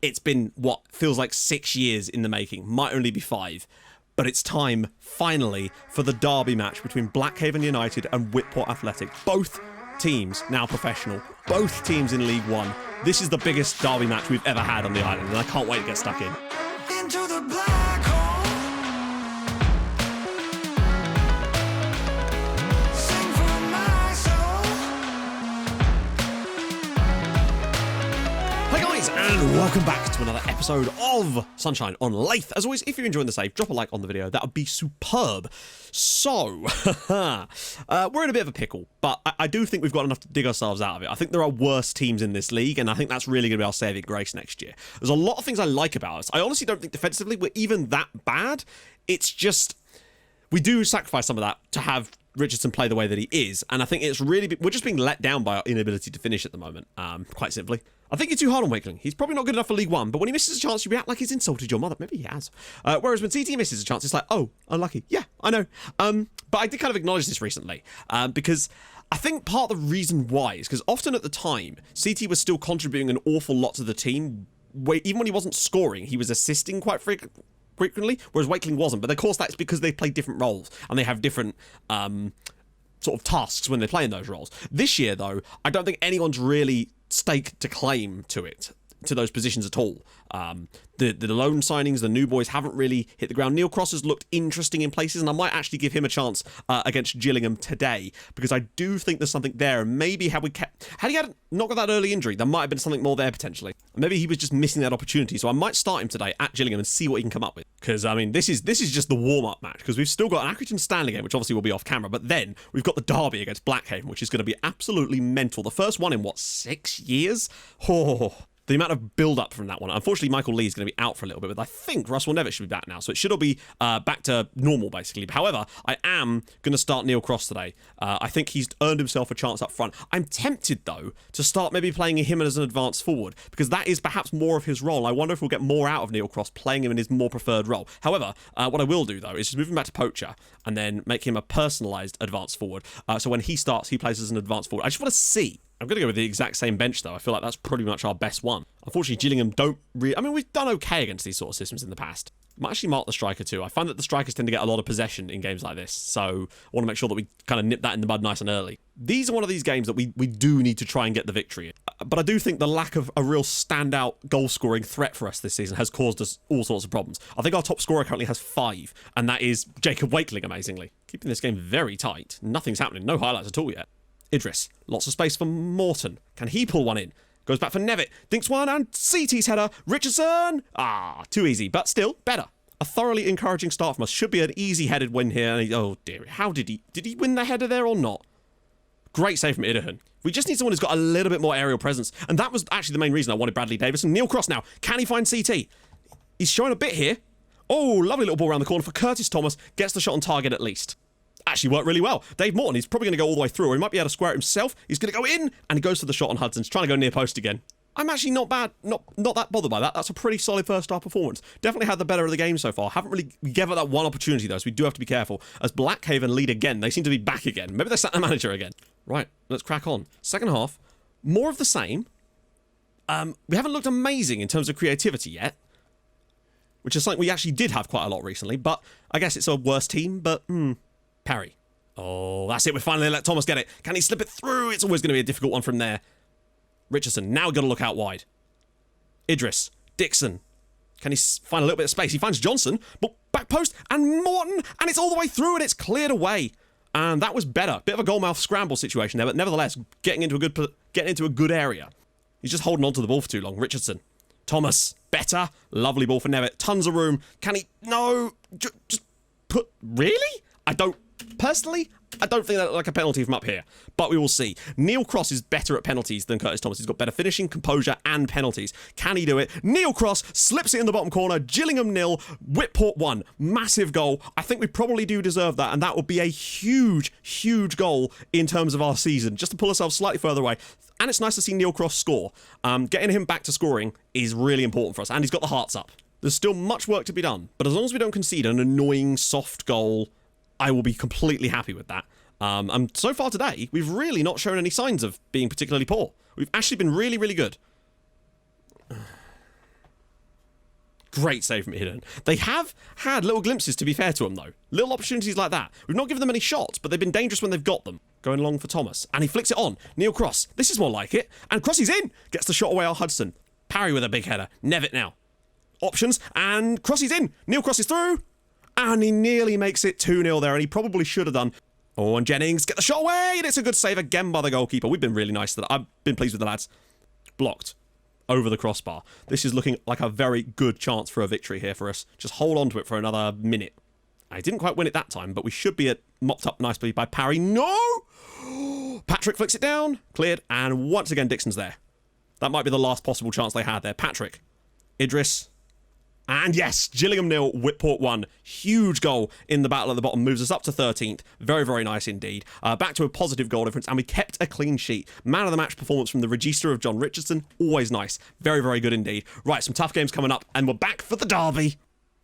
It's been, what, feels like 6 years in the making. Might only be 5. But it's time, finally, for the derby match between Blackhaven United and Whitport Athletic. Both teams now professional. Both teams in League One. This is the biggest derby match we've ever had on the island, and I can't wait to get stuck in. Into the black hole. Sing for my soul. Hi guys, and welcome back to another episode of Sunshine on Leyth. As always, if you're enjoying the save, drop a like on the video. That would be superb. So, we're in a bit of a pickle, but I do think we've got enough to dig ourselves out of it. I think there are worse teams in this league, and I think that's really going to be our saving grace next year. There's a lot of things I like about us. I honestly don't think defensively we're even that bad. It's just, we do sacrifice some of that to have Richardson play the way that he is, and I think it's really, we're just being let down by our inability to finish at the moment, quite simply. I think you're too hard on Wakeling. He's probably not good enough for League One, but when he misses a chance, you react like he's insulted your mother. Maybe he has. Whereas when CT misses a chance, it's like, oh, unlucky. Yeah, I know. But I did kind of acknowledge this recently, because I think part of the reason why is because often at the time, CT was still contributing an awful lot to the team. Even when he wasn't scoring, he was assisting quite frequently, whereas Wakeling wasn't. But of course, that's because they play different roles, and they have different sort of tasks when they play in those roles. This year, though, I don't think anyone's really staked to claim to those positions at all. The loan signings, the new boys haven't really hit the ground. Neil Cross has looked interesting in places, and I might actually give him a chance against Gillingham today, because I do think there's something there, and maybe had he had not got that early injury, there might have been something more there potentially. Maybe he was just missing that opportunity, so I might start him today at Gillingham and see what he can come up with. Because, I mean, this is just the warm-up match, because we've still got an Accrington Stanley game, which obviously will be off camera, but then we've got the derby against Blackhaven, which is going to be absolutely mental. The first one in, what, 6 years? Oh, the amount of build-up from that one. Unfortunately, Michael Lee is going to be out for a little bit, but I think Russell Nevitt should be back now, so it should all be back to normal, basically. However, I am going to start Neil Cross today. I think he's earned himself a chance up front. I'm tempted, though, to start maybe playing him as an advanced forward, because that is perhaps more of his role. I wonder if we'll get more out of Neil Cross playing him in his more preferred role. However, what I will do, though, is just move him back to poacher and then make him a personalised advanced forward. So when he starts, he plays as an advanced forward. I just want to see. I'm going to go with the exact same bench, though. I feel like that's pretty much our best one. Unfortunately, Gillingham don't really... I mean, we've done okay against these sort of systems in the past. I might actually mark the striker, too. I find that the strikers tend to get a lot of possession in games like this, so I want to make sure that we kind of nip that in the bud nice and early. These are one of these games that we do need to try and get the victory in. But I do think the lack of a real standout goal-scoring threat for us this season has caused us all sorts of problems. I think our top scorer currently has 5, and that is Jacob Wakeling, amazingly. Keeping this game very tight. Nothing's happening. No highlights at all yet. Idris, lots of space for Morton. Can he pull one in? Goes back for Nevitt. Dinks one and CT's header. Richardson! Ah, too easy, but still better. A thoroughly encouraging start from us. Should be an easy-headed win here. Oh dear, how did he win the header there or not? Great save from Idahan. We just need someone who's got a little bit more aerial presence. And that was actually the main reason I wanted Bradley Davison. Neil Cross now. Can he find CT? He's showing a bit here. Oh, lovely little ball around the corner for Curtis Thomas. Gets the shot on target at least. Actually worked really well. Dave Morton, he's probably going to go all the way through, or he might be able to square it himself. He's going to go in, and he goes for the shot on Hudson's, trying to go near post again. I'm actually not that bothered by that. That's a pretty solid first half performance. Definitely had the better of the game so far. Haven't really gave up that one opportunity, though, so we do have to be careful. As Blackhaven lead again, they seem to be back again. Maybe they sacked the manager again. Right, let's crack on. Second half, more of the same. We haven't looked amazing in terms of creativity yet, which is something we actually did have quite a lot recently, but I guess it's a worse team, but parry. Oh, that's it. We finally let Thomas get it. Can he slip it through? It's always going to be a difficult one from there. Richardson, now got to look out wide. Idris, Dixon. Can he find a little bit of space? He finds Johnson, but back post, and Morton, and it's all the way through, and it's cleared away. And that was better. Bit of a goalmouth scramble situation there, but nevertheless, getting into a good area. He's just holding on to the ball for too long. Richardson. Thomas, better. Lovely ball for Nevitt. Tons of room. Can he... No. Just put... Really? Personally, I don't think that's like a penalty from up here, but we will see. Neil Cross is better at penalties than Curtis Thomas. He's got better finishing, composure, and penalties. Can he do it? Neil Cross slips it in the bottom corner. Gillingham 0, Whitport 1. Massive goal. I think we probably do deserve that, and that would be a huge, huge goal in terms of our season, just to pull ourselves slightly further away. And it's nice to see Neil Cross score. Getting him back to scoring is really important for us, and he's got the hearts up. There's still much work to be done, but as long as we don't concede an annoying, soft goal, I will be completely happy with that. And so far today, we've really not shown any signs of being particularly poor. We've actually been really, really good. Great save from Hidden. They have had little glimpses, to be fair to them, though. Little opportunities like that. We've not given them any shots, but they've been dangerous when they've got them. Going long for Thomas. And he flicks it on. Neil Cross. This is more like it. And Crossy's in. Gets the shot away on Hudson. Parry with a big header. Nevitt now. Options. And Crossy's in. Neil Cross is through. And he nearly makes it 2-0 there. And he probably should have done. Oh, and Jennings. Get the shot away. And it's a good save again by the goalkeeper. We've been really nice to that. I've been pleased with the lads. Blocked. Over the crossbar. This is looking like a very good chance for a victory here for us. Just hold on to it for another minute. I didn't quite win it that time, but we should be mopped up nicely by Parry. No! Patrick flicks it down. Cleared. And once again, Dixon's there. That might be the last possible chance they had there. Patrick. Idris. And yes, Gillingham 0, Whitport 1. Huge goal in the battle at the bottom. Moves us up to 13th. Very, very nice indeed. Back to a positive goal difference. And we kept a clean sheet. Man of the match performance from the register of John Richardson. Always nice. Very, very good indeed. Right, some tough games coming up. And we're back for the derby.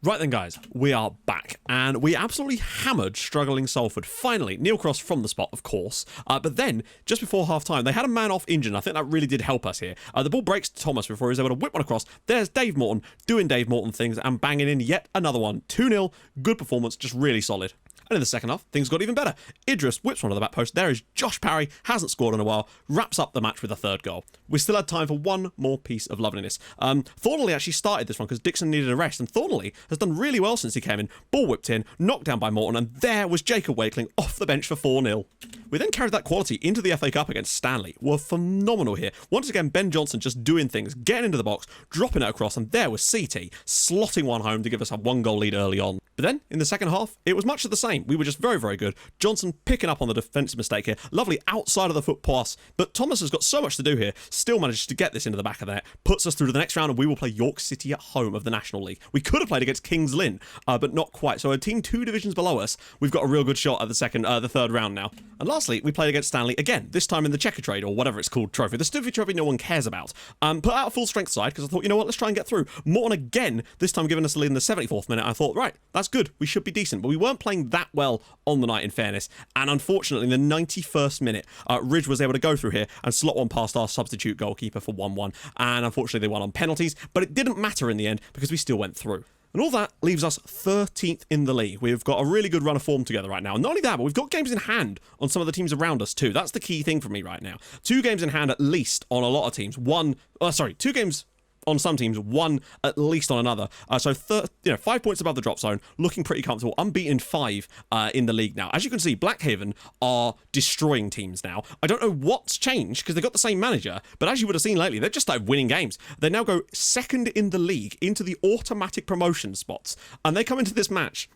Right then, guys, we are back, and we absolutely hammered struggling Salford. Finally, Neil Cross from the spot, of course, but then, just before half-time, they had a man off injured, and I think that really did help us here. The ball breaks to Thomas before he was able to whip one across. There's Dave Morton doing Dave Morton things and banging in yet another one. 2-0, good performance, just really solid. And in the second half, things got even better. Idris whips one to the back post. There is Josh Parry, hasn't scored in a while, wraps up the match with a third goal. We still had time for one more piece of loveliness. Thornley actually started this one because Dixon needed a rest, and Thornley has done really well since he came in. Ball whipped in, knocked down by Morton, and there was Jacob Wakeling off the bench for 4-0. We then carried that quality into the FA Cup against Stanley. We're phenomenal here. Once again, Ben Johnson just doing things, getting into the box, dropping it across, and there was CT slotting one home to give us a 1-goal lead early on. But then, in the second half, it was much of the same. We were just very, very good. Johnson picking up on the defensive mistake here. Lovely outside of the foot pass. But Thomas has got so much to do here. Still manages to get this into the back of the net. Puts us through to the next round, and we will play York City at home of the National League. We could have played against Kings Lynn, but not quite. So a team 2 divisions below us, we've got a real good shot at the third round now. And lastly, we played against Stanley again, this time in the Checker Trade, or whatever it's called, trophy. The stupid trophy no one cares about. Put out a full strength side, because I thought, you know what, let's try and get through. Morton again, this time giving us a lead in the 74th minute. I thought, right, that's good. We should be decent. But we weren't playing that well on the night, in fairness. And unfortunately, in the 91st minute, Ridge was able to go through here and slot one past our substitute goalkeeper for 1-1. And unfortunately, they won on penalties. But it didn't matter in the end because we still went through. And all that leaves us 13th in the league. We've got a really good run of form together right now. And not only that, but we've got games in hand on some of the teams around us too. That's the key thing for me right now. 2 games in hand at least on a lot of teams. 2 games on some teams, 1 at least on another. So 5 points above the drop zone, looking pretty comfortable. Unbeaten 5 in the league now. As you can see, Blackhaven are destroying teams now. I don't know what's changed because they've got the same manager, but as you would have seen lately, they've just started winning games. They now go second in the league into the automatic promotion spots, and they come into this match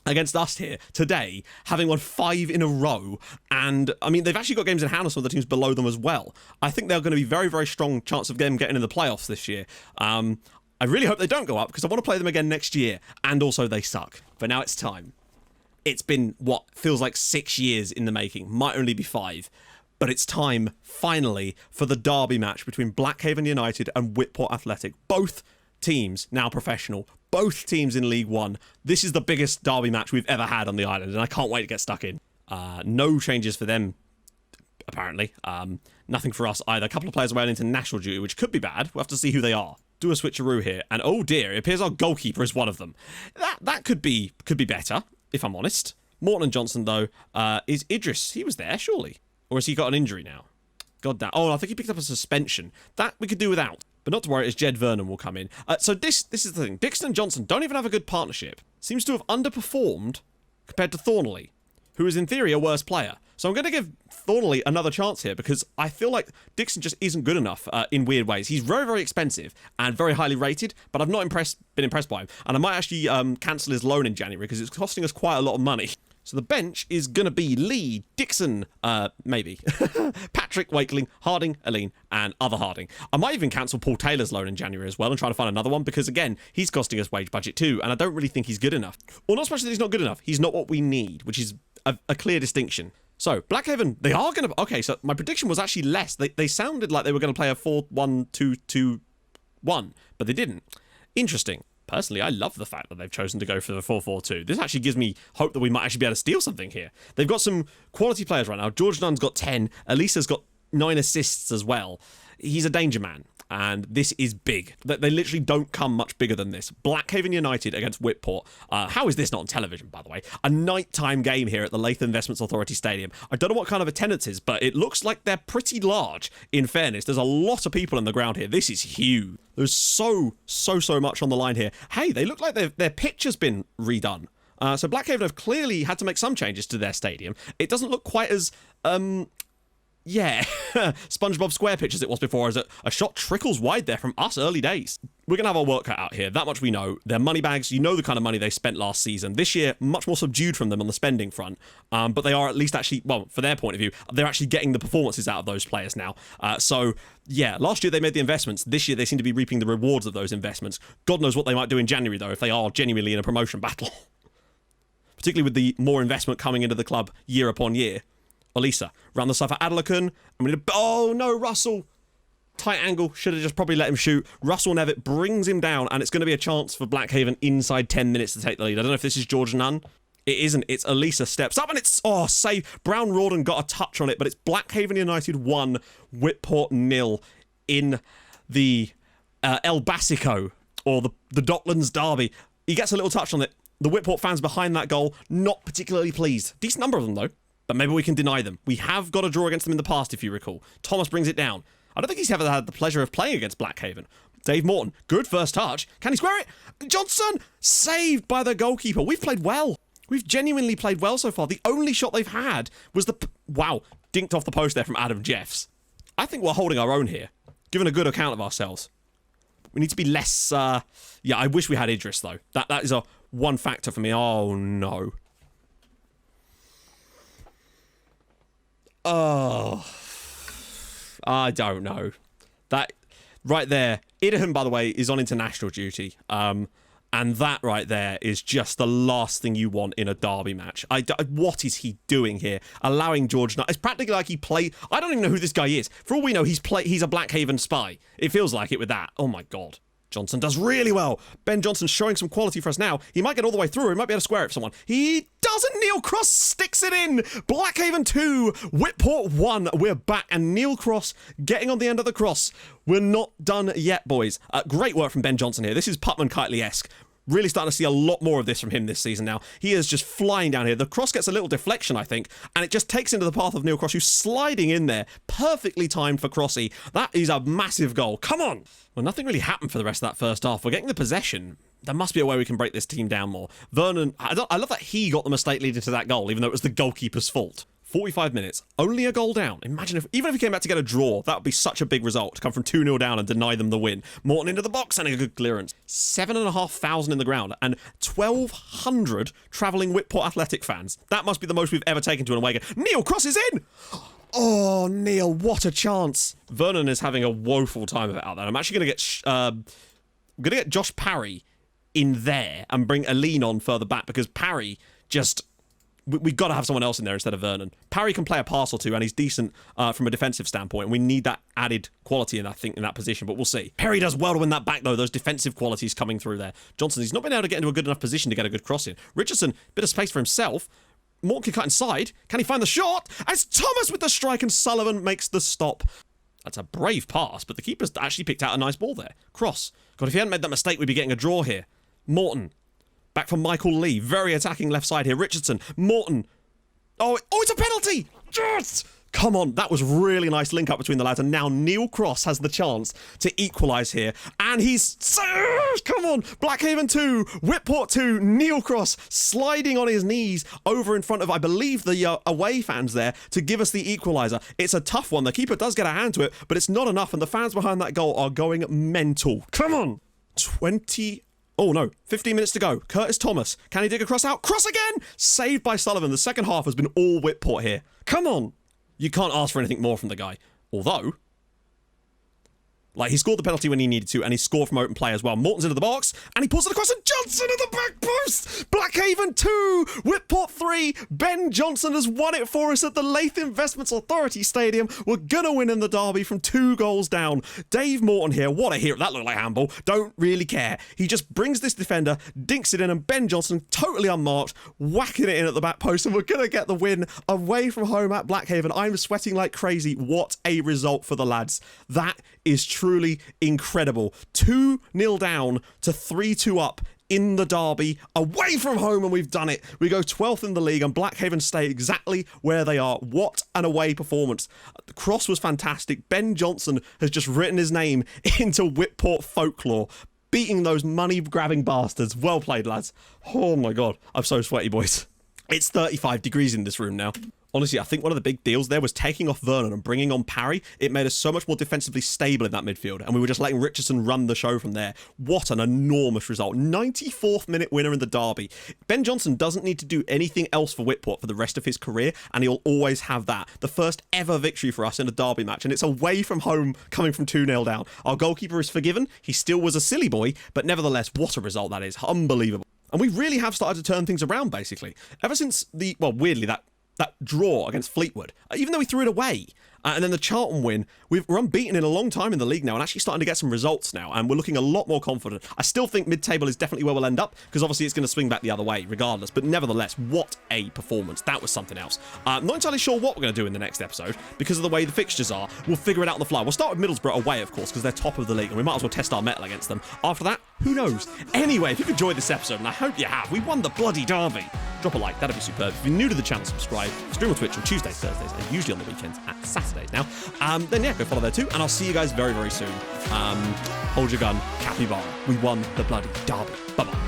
against us here today, having won 5 in a row. And I mean, they've actually got games in hand on some of the teams below them as well. I think they're going to be very, very strong chance of them getting in the playoffs this year. I really hope they don't go up because I want to play them again next year. And also they suck. But now it's time. It's been what feels like 6 years in the making. Might only be 5. But it's time, finally, for the derby match between Blackhaven United and Whitport Athletic. Both teams now professional. Both teams in League One. This is the biggest derby match we've ever had on the island, and I can't wait to get stuck in. No changes for them, apparently. Nothing for us either. A couple of players away on international duty, which could be bad. We'll have to see who they are. Do a switcheroo here, and oh dear, it appears our goalkeeper is one of them. That could be better, if I'm honest. Morton and Johnson, though, is Idris. He was there, surely. Or has he got an injury now? God damn. Oh, I think he picked up a suspension. That we could do without. But not to worry, as Jed Vernon will come in. So this is the thing. Dixon and Johnson don't even have a good partnership. Seems to have underperformed compared to Thornley, who is in theory a worse player. So I'm going to give Thornley another chance here because I feel like Dixon just isn't good enough in weird ways. He's very, very expensive and very highly rated, but I've not been impressed by him. And I might actually cancel his loan in January because it's costing us quite a lot of money. So the bench is going to be Lee, Dixon, maybe, Patrick, Wakeling, Harding, Aline, and other Harding. I might even cancel Paul Taylor's loan in January as well and try to find another one because, again, he's costing us wage budget too, and I don't really think he's good enough. Or not so much that he's not good enough, he's not what we need, which is a clear distinction. So, Blackhaven, they are going to... Okay, so my prediction was actually less. They sounded like they were going to play a 4-1-2-2-1, but they didn't. Interesting. Personally, I love the fact that they've chosen to go for the 4-4-2. This actually gives me hope that we might actually be able to steal something here. They've got some quality players right now. George Nunn's got 10. Elisa's got 9 assists as well. He's a danger man. And this is big. They literally don't come much bigger than this. Blackhaven United against Whitport. How is this not on television, by the way? A nighttime game here at the Leyth Investments Authority Stadium. I don't know what kind of attendance is, but it looks like they're pretty large, in fairness. There's a lot of people in the ground here. This is huge. There's so much on the line here. Hey, they look like their pitch has been redone. So Blackhaven have clearly had to make some changes to their stadium. It doesn't look quite as, SpongeBob SquarePitch as it was before, as a shot trickles wide there from us early days. We're going to have our work cut out here. That much we know. They're money bags. You know the kind of money they spent last season. This year, much more subdued from them on the spending front. But they are at least actually, well, for their point of view, they're actually getting the performances out of those players now. Last year they made the investments. This year they seem to be reaping the rewards of those investments. God knows what they might do in January, though, if they are genuinely in a promotion battle. Particularly with the more investment coming into the club year upon year. Olisa, round the side for Adelakan. Oh no, Russell. Tight angle, should have just probably let him shoot. Russell Nevitt brings him down, and it's going to be a chance for Blackhaven inside 10 minutes to take the lead. I don't know if this is George Nunn. It isn't. It's Olisa steps up, and it's, save. Brown Rawdon got a touch on it, but it's Blackhaven United 1, Whitport 0 in the El Basico, or the Docklands Derby. He gets a little touch on it. The Whitport fans behind that goal, not particularly pleased. Decent number of them, though. But maybe we can deny them. We have got a draw against them in the past, if you recall. Thomas brings it down. I don't think he's ever had the pleasure of playing against Blackhaven. Dave Morton, good first touch. Can he square it? Johnson, saved by the goalkeeper. We've played well. We've genuinely played well so far. The only shot they've had was dinked off the post there from Adam Jeffs. I think we're holding our own here, giving a good account of ourselves. We need to be less, I wish we had Idris, though. That is a one factor for me. Oh, no. Oh, I don't know. That right there, Idahan, by the way, is on international duty. And that right there is just the last thing you want in a derby match. What is he doing here? Allowing George Nunn. It's practically like he played. I don't even know who this guy is. For all we know, he's a Blackhaven spy. It feels like it with that. Oh my God. Johnson does really well. Ben Johnson showing some quality for us now. He might get all the way through. He might be able to square it for someone. He doesn't. Neil Cross sticks it in. Blackhaven 2, Whitport 1. We're back. And Neil Cross getting on the end of the cross. We're not done yet, boys. Great work from Ben Johnson here. This is Putman Kitely-esque. Really starting to see a lot more of this from him this season now. He is just flying down here. The cross gets a little deflection, I think, and it just takes into the path of Neil Cross, who's sliding in there. Perfectly timed for Crossy. That is a massive goal. Come on! Well, nothing really happened for the rest of that first half. We're getting the possession. There must be a way we can break this team down more. Vernon, I love that he got the mistake leading to that goal, even though it was the goalkeeper's fault. 45 minutes, only a goal down. Imagine even if he came back to get a draw, that would be such a big result to come from 2-0 down and deny them the win. Morton into the box and a good clearance. 7,500 in the ground and 1,200 travelling Whitport Athletic fans. That must be the most we've ever taken to an away game. Neil Cross is in! Oh, Neil, what a chance. Vernon is having a woeful time of it out there. I'm actually going to get Josh Parry in there and bring Aline on further back because Parry just... We've got to have someone else in there instead of Vernon. Parry can play a pass or two, and he's decent from a defensive standpoint, and we need that added quality, in that position, but we'll see. Perry does well to win that back, though. Those defensive qualities coming through there. Johnson, he's not been able to get into a good enough position to get a good cross in. Richardson, bit of space for himself. Morton can cut inside. Can he find the shot? As Thomas with the strike, and Sullivan makes the stop. That's a brave pass, but the keeper's actually picked out a nice ball there. Cross. God, if he hadn't made that mistake, we'd be getting a draw here. Morton. Back from Michael Lee. Very attacking left side here. Richardson. Morton. Oh, it's a penalty! Yes! Come on, that was really nice link up between the lads. And now Neil Cross has the chance to equalise here. And he's... Come on! Blackhaven 2, Whitport 2, Neil Cross sliding on his knees over in front of, I believe, the away fans there to give us the equaliser. It's a tough one. The keeper does get a hand to it, but it's not enough. And the fans behind that goal are going mental. Come on! 15 minutes to go. Curtis Thomas. Can he dig a cross out? Cross again! Saved by Sullivan. The second half has been all Whitport here. Come on! You can't ask for anything more from the guy. Although, he scored the penalty when he needed to, and he scored from open play as well. Morton's into the box, and he pulls it across, and Johnson in the back post! Blackhaven 2, Whitport 3. Ben Johnson has won it for us at the Leyth Investments Authority Stadium. We're gonna win in the derby from 2 goals down. Dave Morton here, what a hero. That looked like handball. Don't really care. He just brings this defender, dinks it in, and Ben Johnson, totally unmarked, whacking it in at the back post, and we're gonna get the win away from home at Blackhaven. I'm sweating like crazy. What a result for the lads. That is true. truly incredible. 2-0 down to 3-2 up in the derby, away from home, and we've done it. We go 12th in the league, and Blackhaven stay exactly where they are. What an away performance. The cross was fantastic. Ben Johnson has just written his name into Whitport folklore, beating those money-grabbing bastards. Well played, lads. Oh my god, I'm so sweaty, boys. It's 35 degrees in this room now. Honestly, I think one of the big deals there was taking off Vernon and bringing on Parry. It made us so much more defensively stable in that midfield, and we were just letting Richardson run the show from there. What an enormous result. 94th minute winner in the derby. Ben Johnson doesn't need to do anything else for Whitport for the rest of his career, and he'll always have that. The first ever victory for us in a derby match, and it's away from home, coming from 2-0 down. Our goalkeeper is forgiven. He still was a silly boy, but nevertheless, what a result that is. Unbelievable. And we really have started to turn things around, basically. Ever since weirdly, that draw against Fleetwood, even though we threw it away, and then the Charlton win, we're unbeaten in a long time in the league now, and actually starting to get some results now, and we're looking a lot more confident. I still think mid-table is definitely where we'll end up, because obviously it's going to swing back the other way regardless, but nevertheless, what a performance. That was something else. Not entirely sure what we're going to do in the next episode, because of the way the fixtures are. We'll figure it out on the fly. We'll start with Middlesbrough away, of course, because they're top of the league, and we might as well test our mettle against them. After that, who knows? Anyway, if you've enjoyed this episode, and I hope you have, we won the bloody derby. Drop a like, that'd be superb. If you're new to the channel, subscribe. Stream on Twitch on Tuesdays, Thursdays, and usually on the weekends at Saturdays now. Then yeah, go follow there too, and I'll see you guys very, very soon. Hold your gun, capybara. We won the bloody derby. Bye-bye.